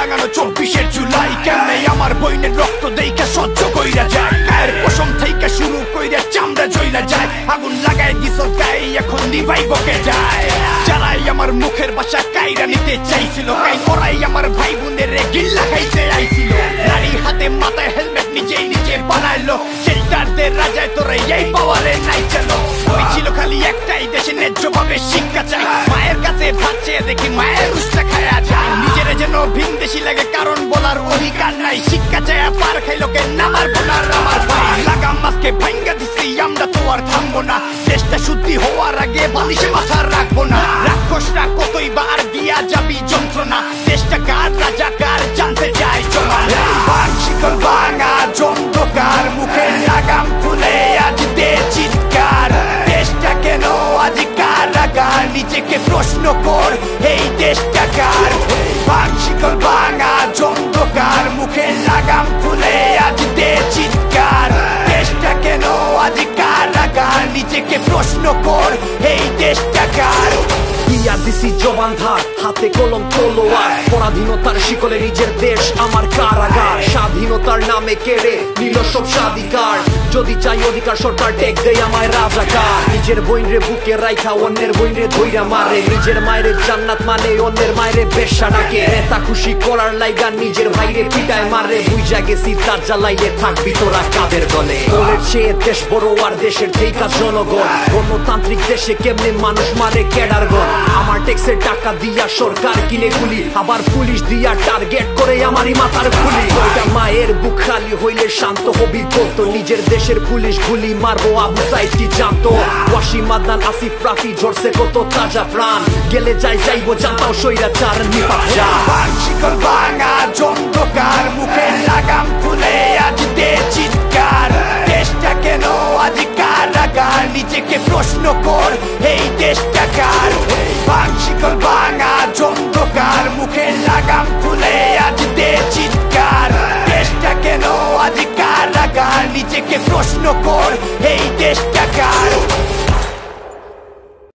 রাঙানো 24 জুলাই কেমনে আমার বইনের রক্ত দেইকা সহ্য কইরা যায় গায়ের পশম থেকে শুরু কইরা চামড়া জইলা যায় আগুন লাগায় দিছ গায়ে এখন নিভাই বকে যায় যারাই আমার মুখের ভাষা কাইরা নিতে চাইছিল কাই করাই আমার ভাই বোনের গিল্লা খাইতে আইছিল নারী হাতে মাথায় হেলমেট নিজেই নিজে বানাইলো শেল্টারদের রাজায় তোরে এই পাওয়ারে নাই চলো ওই ছিল খালি একটাই দেশে ন্যায্য ভাবে শিক্ষা চাই মায়ের কাছে ভাত চেয়ে দেখি মায়ের উষ্টা খায়া যায় নিজের যেন ভিনদেশি লাগে কারণ বলার অধিকার নাই শিক্ষা চায় পার খাইলো কে নামার বোনার আমার ভাই লাগাম মাছকে ভাঙ্গা দিছি আমরা তো আর থামবো না দেশটা শুদ্ধি হওয়ার আগে বালিশে মাথা রাখবো না রাক্ষসরা কতই বার দিয়া যাবি যন্ত্রণা দেশটা কার রাজা কার জানতে চাই চলা শিকল ভাঙা জন্ডকার মুখে লাগাম খুলে আজ দে চিৎকার দেশটা কেন আজ কারাগার নিজেকে প্রশ্ন কর এই দেশটা কার শিকল ভাঙা জন্ডকার মুখে লাগাম খুলে আজ দে চিৎকার দেশটা কেন আজ কারাগার নিজেকে প্রশ্ন কর এই দেশটা কার দিয়া দিছি জবান ধার হাতে কলম তলোয়ার পরাধীনতার শিকলে নিজের দেশ আমার কারাগার স্বাধীনতার নামে কেড়ে নিল সব স্বাধিকার যদি চাই অধিকার সরকার টেক দেয় আমায় রাজাকার নিজের বইনরে বুকে রাইখা অন্যের বইনরে ধইরা মারে নিজের মায়ের জান্নাত মানে অন্যের মায়ের বেশ্যা ডাকে নেতা খুশি করার লাইগা নিজের ভাইরে পিটায় মারে বুইজা গেছি তার জ্বালাইলে থাকবি তোরা কাদের দলে দলের চেয়ে দেশ বড় আর দেশের থেইকা জনগণ গণতান্ত্রিক দেশে কেমনে মানুষ মারে কেডার গণ আমার ট্যাক্সের টাকা দিয়া সরকার কিনে গুলি আবার পুলিশ দিয়া টার্গেট করে আমারই মাথার খুলি ওইটা মায়ের বুক খালি হইলে শান্ত হবি বলতো নিজের দেশের পুলিশ গুলি মারবো আবু সাইদ কি জানতো ওয়াসিম আদনান আসিফ রাফি ঝরছে কত তাজা প্রাণ গেলে যাইবো জানতাও সইরা চার নিপাত যা শিকল ভাঙা জন্ডকার মুখে লাগাম খুলে আজ দে চিৎকার দেশটা কেন আজ কারাগার নিজেকে প্রশ্ন কর এই দেশটা কার শিকল ভাঙা জন্ডকার মুখে লাগাম খুলে আজ দে চিৎকার দেশটা কেন আজ কারাগার নিজেকে প্রশ্ন কর এই দেশটা কার